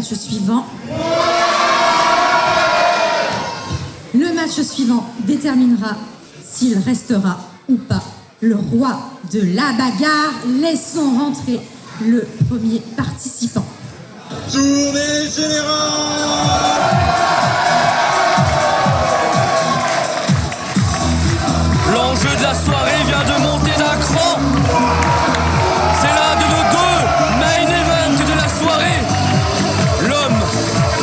match suivant. Le match suivant déterminera s'il restera ou pas le roi de la bagarre. Laissons rentrer le premier participant. Tournée générale. L'enjeu de la soirée vient de monter d'un cran. C'est l'un de nos deux main events de la soirée. L'homme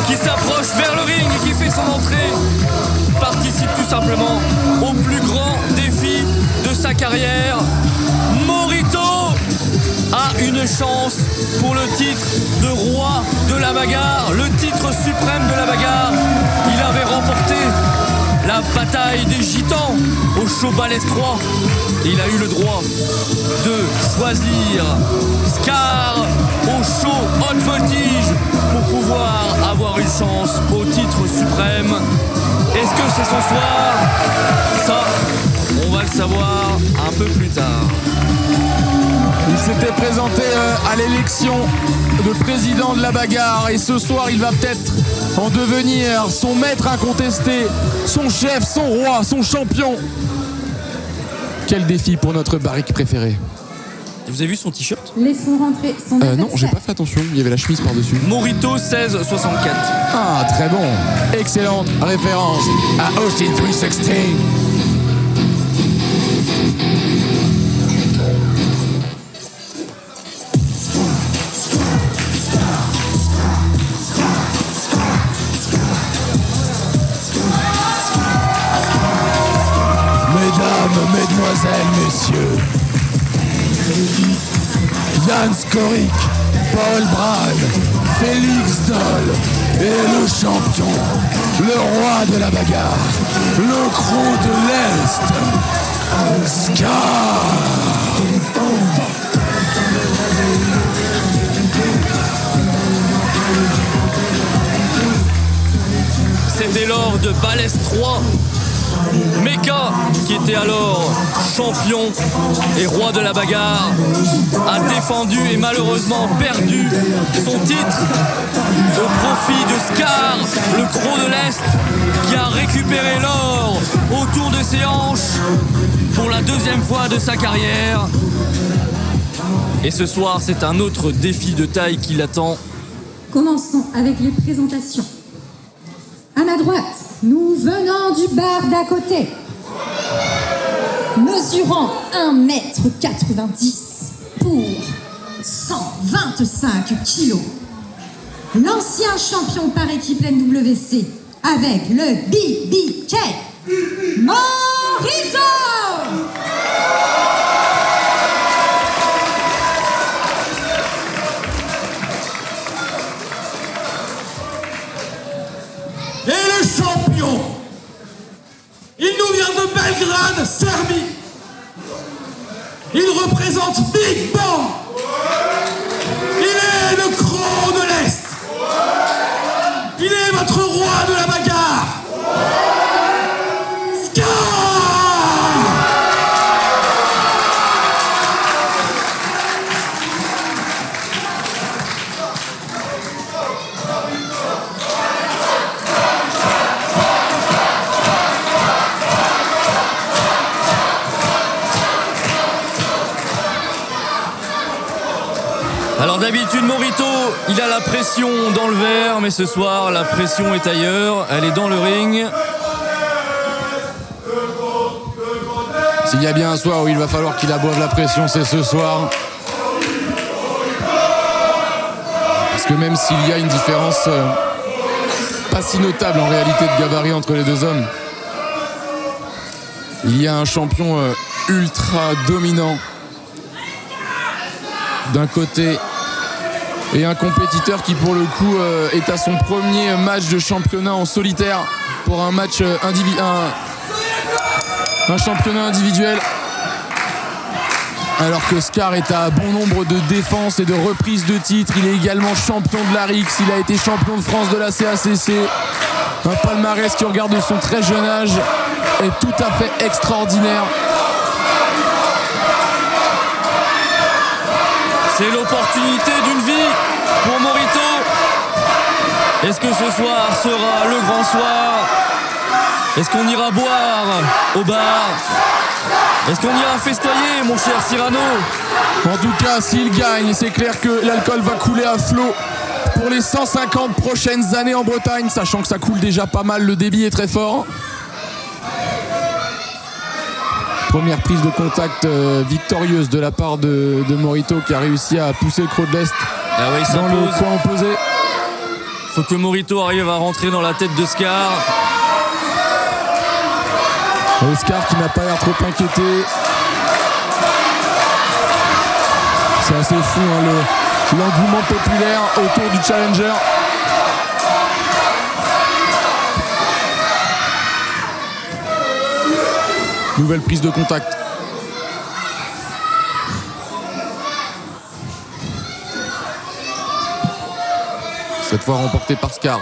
qui s'approche vers le ring et qui fait son entrée participe tout simplement au plus grand défi de sa carrière. Morito a une chance pour le titre de roi de la bagarre, le titre suprême de la bagarre. Il avait remporté la bataille des gitans au show Balèze 3. Il a eu le droit de choisir Scar au show Hot Voltage pour pouvoir avoir une chance au titre suprême. Est-ce que c'est son soir? Ça, on va le savoir un peu plus tard. Il s'était présenté à l'élection de président de la bagarre et ce soir il va peut-être en devenir son maître incontesté, son chef, son roi, son champion. Quel défi pour notre barrique préféré. Vous avez vu son t-shirt? Laissons rentrer son adversaire. Non, j'ai pas fait attention, il y avait la chemise par-dessus. Morito 1664. Ah, très bon. Excellente référence à Austin 316. Mesdemoiselles, messieurs, Jan Skorik, Paul Brad, Félix Doll et le champion, le roi de la bagarre, le croc de l'Est, Scar. C'était lors de Balèze 3. Mecha, qui était alors champion et roi de la bagarre, a défendu et malheureusement perdu son titre au profit de Scar, le croc de l'Est, qui a récupéré l'or autour de ses hanches pour la deuxième fois de sa carrière. Et ce soir, c'est un autre défi de taille qui l'attend. Commençons avec les présentations. À ma droite, nous venons du bar d'à côté. Mesurant 1m90 pour 125 kilos. L'ancien champion par équipe NWC avec le BBK, Morito. Et le champion, il nous vient de Belgrade, Serbie. Il représente Big Bang. Il est le croc de l'Est. Il est votre roi de la bagarre. Alors d'habitude, Morito, il a la pression dans le verre, mais ce soir, la pression est ailleurs. Elle est dans le ring. S'il y a bien un soir où il va falloir qu'il aboive la pression, c'est ce soir. Parce que même s'il y a une différence pas si notable en réalité de gabarit entre les deux hommes, il y a un champion ultra dominant d'un côté et un compétiteur qui pour le coup est à son premier match de championnat en solitaire pour un match un championnat individuel, alors que Scar est à bon nombre de défenses et de reprises de titres. Il est également champion de la RIX, il a été champion de France de la CACC, un palmarès qui, au regard de son très jeune âge, est tout à fait extraordinaire. C'est l'opportunité d'une vie pour Morito. Est-ce que ce soir sera le grand soir? Est-ce qu'on ira boire au bar? Est-ce qu'on ira festoyer, mon cher Cyrano? En tout cas, s'il gagne, c'est clair que l'alcool va couler à flot pour les 150 prochaines années en Bretagne, sachant que ça coule déjà pas mal, le débit est très fort. Première prise de contact victorieuse de la part de Morito qui a réussi à pousser le Croc de l'Est dans le coin opposé. Faut que Morito arrive à rentrer dans la tête de Scar. Scar qui n'a pas l'air trop inquiété. C'est assez fou l'engouement populaire autour du challenger. Nouvelle prise de contact. Cette fois remportée par Scar.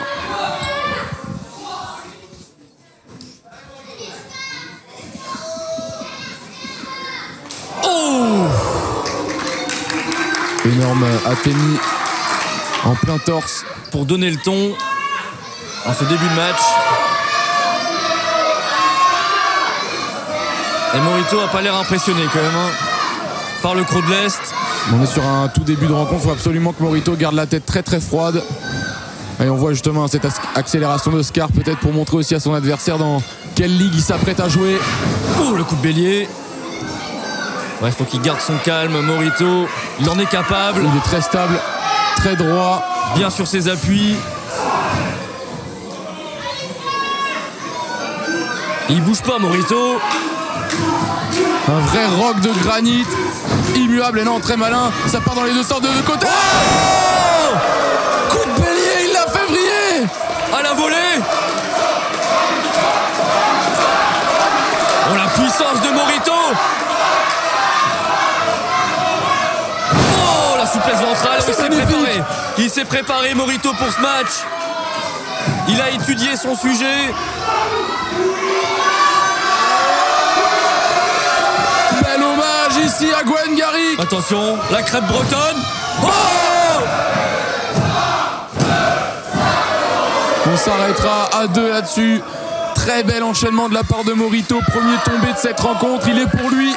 Énorme atténué en plein torse pour donner le ton en ce début de match. Et Morito a pas l'air impressionné quand même par le Croc de l'Est. On est sur un tout début de rencontre, il faut absolument que Morito garde la tête très très froide. Et on voit justement cette accélération de Scar, peut-être pour montrer aussi à son adversaire dans quelle ligue il s'apprête à jouer. Oh, le coup de bélier. Ouais, il faut qu'il garde son calme, Morito. Il en est capable. Il est très stable, très droit. Bien sur ses appuis. Il bouge pas, Morito. Un vrai roc de granit. Immuable et non, très malin. Ça part dans les deux sens de côté. Oh, coup de bélier, il l'a fait vriller. À la volée. Oh, la puissance de Morito. Oh, la souplesse ventrale. Il s'est préparé, Morito, pour ce match. Il a étudié son sujet. Bel hommage ici à Gwen Garrick. Attention, la crêpe bretonne. Oh, on s'arrêtera à 2 là-dessus. Très bel enchaînement de la part de Morito. Premier tombé de cette rencontre, il est pour lui.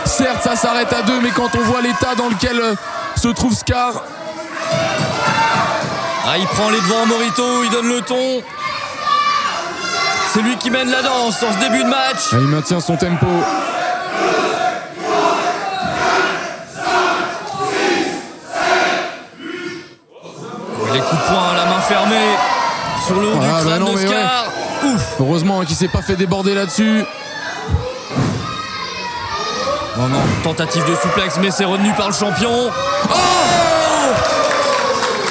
Certes, ça s'arrête à 2, mais quand on voit l'état dans lequel se trouve Scar. Ah, il prend les devants, Morito, il donne le ton. C'est lui qui mène la danse dans ce début de match. Et il maintient son tempo. Les coups de poing à la main fermée sur le haut du crâne de Scar. Ouais. Ouf. Heureusement qu'il s'est pas fait déborder là-dessus. Non, non, tentative de souplex, mais c'est retenu par le champion. Oh,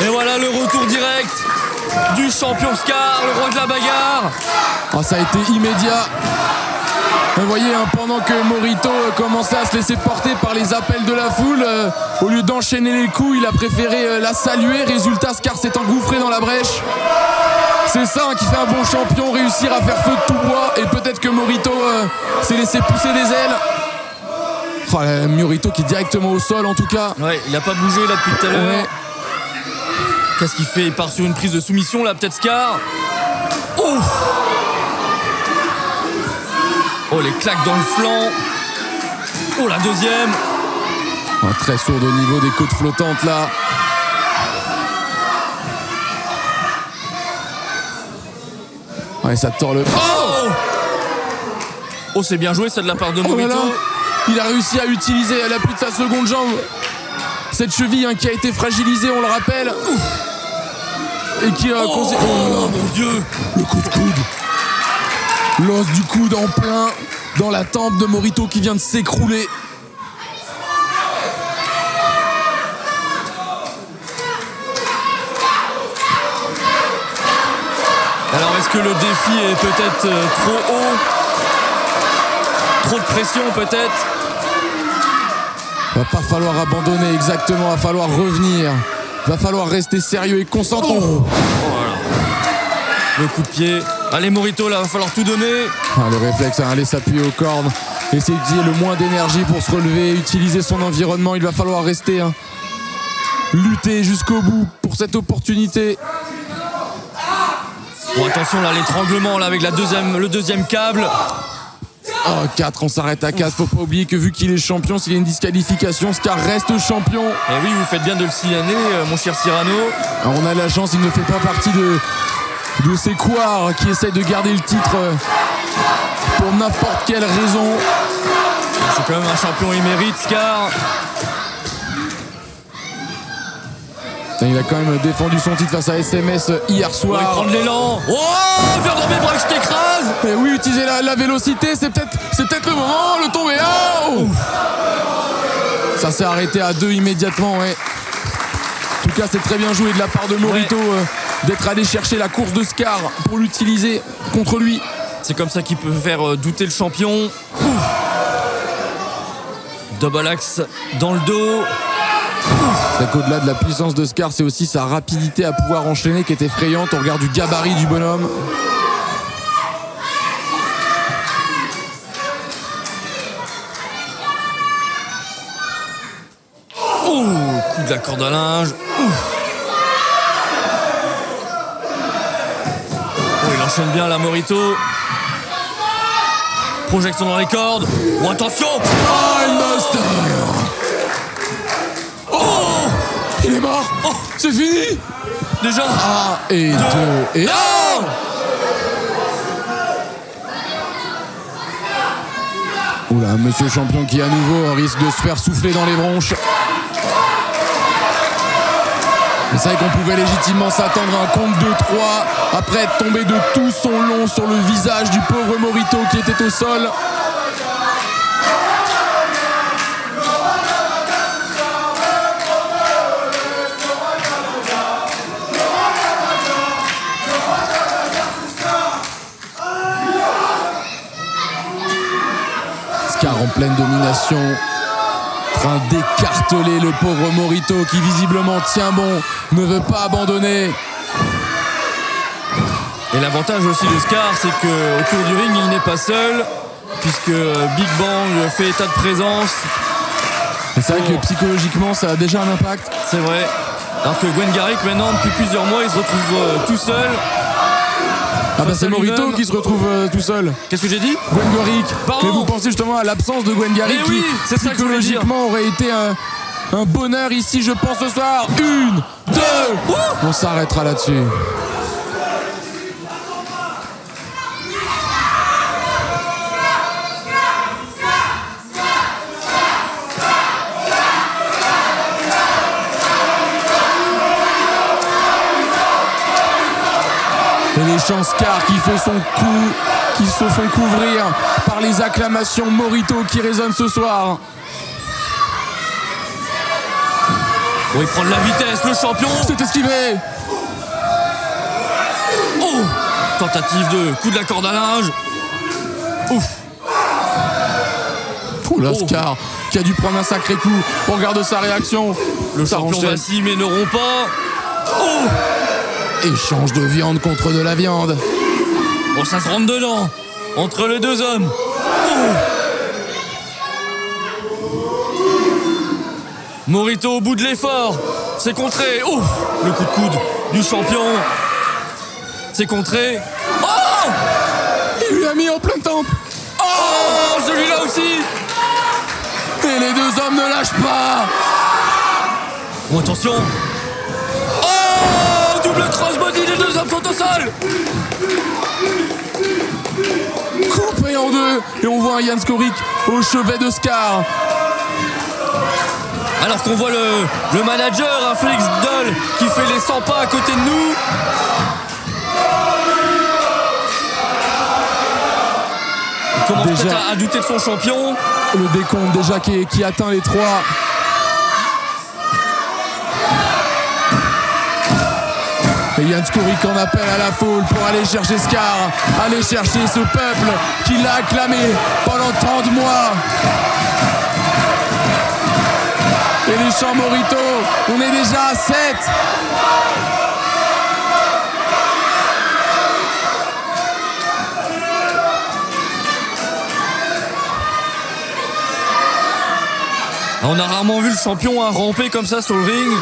et voilà le retour direct du champion Scar, le roi de la bagarre. Oh, ça a été immédiat. Vous voyez, pendant que Morito commençait à se laisser porter par les appels de la foule, au lieu d'enchaîner les coups, il a préféré la saluer. Résultat, Scar s'est engouffré dans la brèche. C'est ça qui fait un bon champion, réussir à faire feu de tout bois. Et peut-être que Morito s'est laissé pousser des ailes. Oh, Morito qui est directement au sol en tout cas. Ouais, il n'a pas bougé là depuis tout à l'heure. Ouais. Qu'est-ce qu'il fait? Il part sur une prise de soumission là, peut-être Scar. Oh, oh, les claques dans le flanc. Oh, la deuxième. Un très sourd au niveau des côtes flottantes là. Ouais, ça tord le... Oh, oh, c'est bien joué ça de la part de Morito. Voilà. Il a réussi à utiliser à l'appui de sa seconde jambe cette cheville qui a été fragilisée, on le rappelle. Et qui a... Oh, mon Dieu. Le coup de coude. L'os du coude en plein dans la tempe de Morito qui vient de s'écrouler. Alors est-ce que le défi est peut-être trop haut? Trop de pression peut-être? Va pas falloir abandonner, exactement, va falloir revenir. Va falloir rester sérieux et concentré. Oh, voilà. Le coup de pied. Allez Morito, là, va falloir tout donner. Ah, le réflexe, aller s'appuyer aux cordes. Essayer d'utiliser le moins d'énergie pour se relever, utiliser son environnement. Il va falloir rester lutter jusqu'au bout pour cette opportunité. Bon, attention là, l'étranglement là avec le deuxième câble. Oh, 4, on s'arrête à 4. Faut pas oublier que vu qu'il est champion, s'il y a une disqualification, Scar reste champion. Et oui, vous faites bien de le signaler, mon cher Cyrano. Alors, on a la chance, il ne fait pas partie de ces couards qui essayent de garder le titre pour n'importe quelle raison. C'est quand même un champion émérite, Scar. Il a quand même défendu son titre face à SMS hier soir. Il va prendre l'élan. Oh, viens dans mes bras que je t'écrase. Et oui, utiliser la vélocité, c'est peut-être le moment, le tomber. Oh, ça s'est arrêté à 2 immédiatement, ouais. En tout cas, c'est très bien joué de la part de Morito d'être allé chercher la course de Scar pour l'utiliser contre lui. C'est comme ça qu'il peut faire douter le champion. Double axe dans le dos. C'est qu'au-delà de la puissance de Scar, c'est aussi sa rapidité à pouvoir enchaîner qui est effrayante au regard du gabarit du bonhomme. Oh, coup de la corde à linge. Oh, il enchaîne bien la Morito. Projection dans les cordes. Oh, attention. Spinebuster. Il est mort. Oh, c'est fini. Déjà. 1 et 2 et... Non. Oula, monsieur champion qui à nouveau risque de se faire souffler dans les bronches. Mais c'est vrai qu'on pouvait légitimement s'attendre à un compte de 3 après être tombé de tout son long sur le visage du pauvre Morito qui était au sol. Scar en pleine domination, en train d'écarteler le pauvre Morito qui visiblement tient bon, ne veut pas abandonner. Et l'avantage aussi de Scar, c'est qu'autour du ring, il n'est pas seul, puisque Big Bang fait état de présence. Et c'est vrai que psychologiquement, ça a déjà un impact. C'est vrai. Alors que Gwen Garrick, maintenant, depuis plusieurs mois, il se retrouve tout seul. Ah bah c'est Morito qui se retrouve tout seul. Qu'est-ce que j'ai dit? Gwen Garrick. Pardon. Mais vous pensez justement à l'absence de Gwen Garrick oui, qui c'est ça que je voulais dire. psychologiquement aurait été un bonheur ici, je pense, ce soir. 1, 2. On s'arrêtera là-dessus. Et les chants Scar qui fait son coup, qui se font couvrir par les acclamations Morito qui résonnent ce soir. Bon, il prend de la vitesse, le champion. C'est esquivé. Oh, tentative de coup de la corde à linge. Ouf. Oh là, Scar qui a dû prendre un sacré coup. On regarde sa réaction. Le champion vacille mais ne rompt pas. Oh. Échange de viande contre de la viande. Bon, ça se rentre dedans. Entre les deux hommes. Oh. Morito au bout de l'effort. C'est contré. Oh, le coup de coude du champion. C'est contré. Oh, il lui a mis en plein temple. Oh, celui-là aussi. Et les deux hommes ne lâchent pas. Bon, attention. Oh, double crossbody, les deux hommes sont au sol. Coupé en deux. Et on voit un Jan Skorik au chevet de Scar. Alors qu'on voit le manager, un Félix Doll, qui fait les 100 pas à côté de nous. Il commence peut-être à douter de son champion. Le décompte déjà qui atteint les 3. Et Jan Skorik en appelle à la foule pour aller chercher Scar, aller chercher ce peuple qui l'a acclamé pendant tant de mois. Et les chants Morito, on est déjà à 7. On a rarement vu le champion ramper comme ça sur le ring.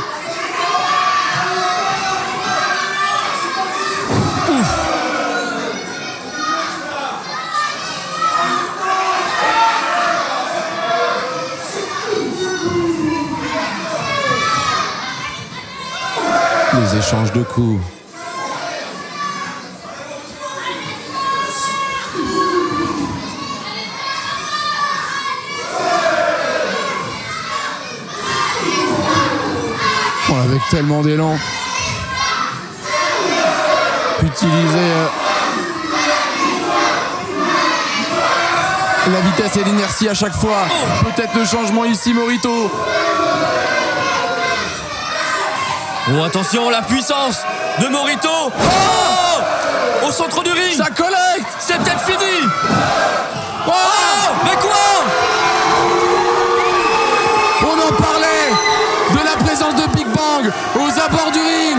Les échanges de coups. Oh, avec tellement d'élan. Utiliser la vitesse et l'inertie à chaque fois. Peut-être le changement ici, Morito. Oh, attention, la puissance de Morito. Oh, au centre du ring. Ça collecte. C'est peut-être fini. Oh, Mais quoi? on en parlait de la présence de Big Bang aux abords du ring.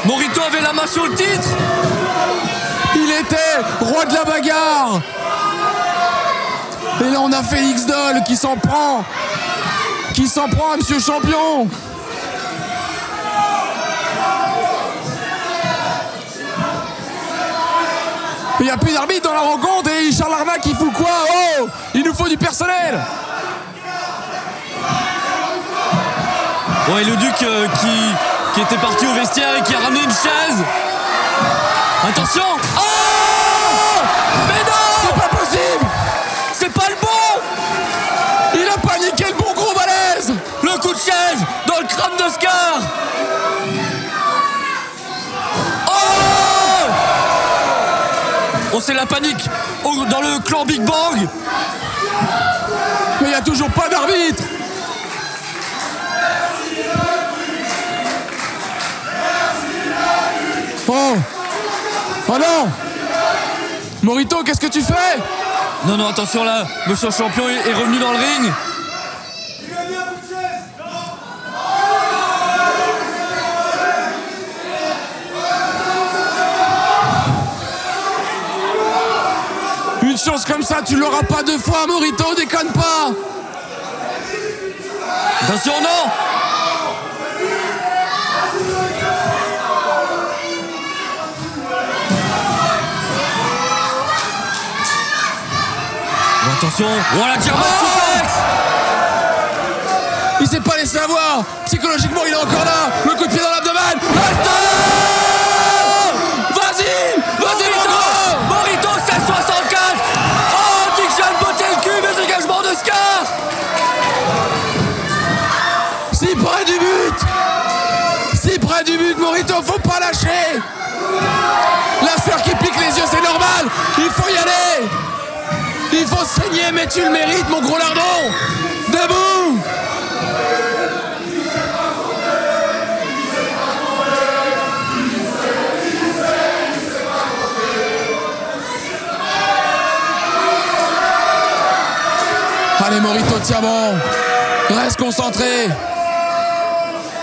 Morito avait la main sur le titre. Il était roi de la bagarre. Et là on a Félix Doll qui s'en prend à Monsieur Champion. Il n'y a plus d'arbitre dans la rencontre et Charles Arnac il fout quoi? Oh, il nous faut du personnel. Ouais, le Duc qui était parti au vestiaire et qui a ramené une chaise. Attention. Oh, mais non, C'est pas possible. c'est pas le bon. Il a paniqué le bon gros balèze. Le coup de chaise dans le crâne de Scar. Oh, c'est la panique dans le clan Big Bang. Mais il n'y a toujours pas d'arbitre. Oh. Oh non. Morito, qu'est-ce que tu fais? Non, non, attention là, Monsieur Champion est revenu dans le ring. Une chance comme ça, tu l'auras pas deux fois, Morito, déconne pas. Attention, non. Oh, attention. Voilà, German suplex. Il s'est pas laissé avoir. Psychologiquement, il est encore là. Le coup de pied dans l'abdomen. Reste là. Vas-y, Morito, Morito, c'est 64. Oh, Dick Jeanne botté le cul, mais dégagement de Scar. Si près du but. Si près du but, Morito, faut pas lâcher. La sœur qui pique les yeux, c'est normal. Il faut y aller. Il faut saigner, mais tu le mérites, mon gros lardon. Debout. Allez Morito, tiens bon. Reste concentré.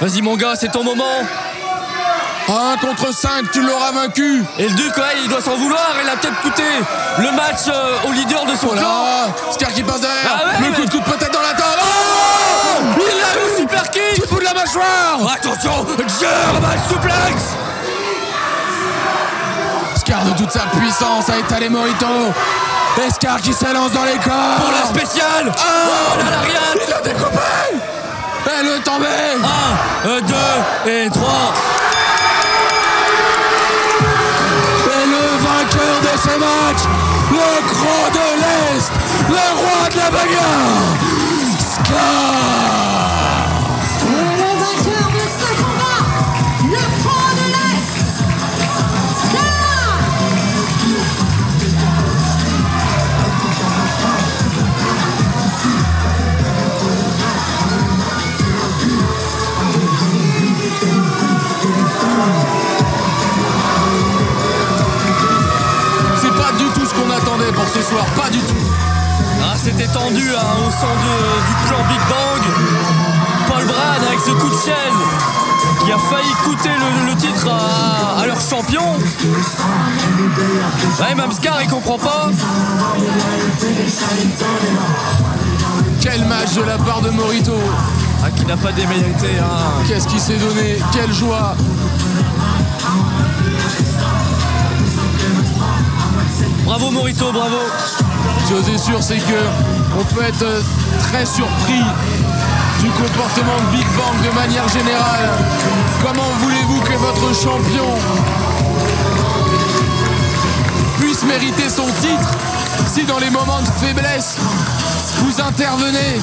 Vas-y, mon gars, c'est ton moment. À 1 contre 5, tu l'auras vaincu. Et le Duc, ouais, il doit s'en vouloir. Il a peut-être coûté le match au leader de son Oh clan. là, Scar qui passe derrière. Ah ouais, le mais- coup de coude peut-être dans la table. Oh, il l'a Le eu. super kick. Du bout de la mâchoire. Attention, German suplex. Scar de toute sa puissance a étalé Morito. Et Scar qui s'élance dans les corps. Pour la spéciale. Oh, la lariat. Il l'a découpé. Et le tombé. 1, 2 et 3. Et le vainqueur de ce match, le Grand de l'Est, le roi de la bagarre, Scar. Et le vainqueur de ce combat, le Grand de l'Est, Scar. C'est pas du tout ce qu'on attendait pour ce soir, pas du tout. Ah, c'était tendu hein, au sein du clan Big Bang. Paul Brad avec ce coup de chaise qui a failli coûter le titre à leur champion. Ouais, même Scar il comprend pas. Quel match de la part de Morito. Ah, qui n'a pas démérité. Hein. Qu'est-ce qu'il s'est donné, quelle joie. Bravo Morito, bravo. Chose est sûre, c'est que on peut être très surpris du comportement de Big Bang de manière générale. Comment voulez-vous que votre champion puisse mériter son titre si dans les moments de faiblesse, vous intervenez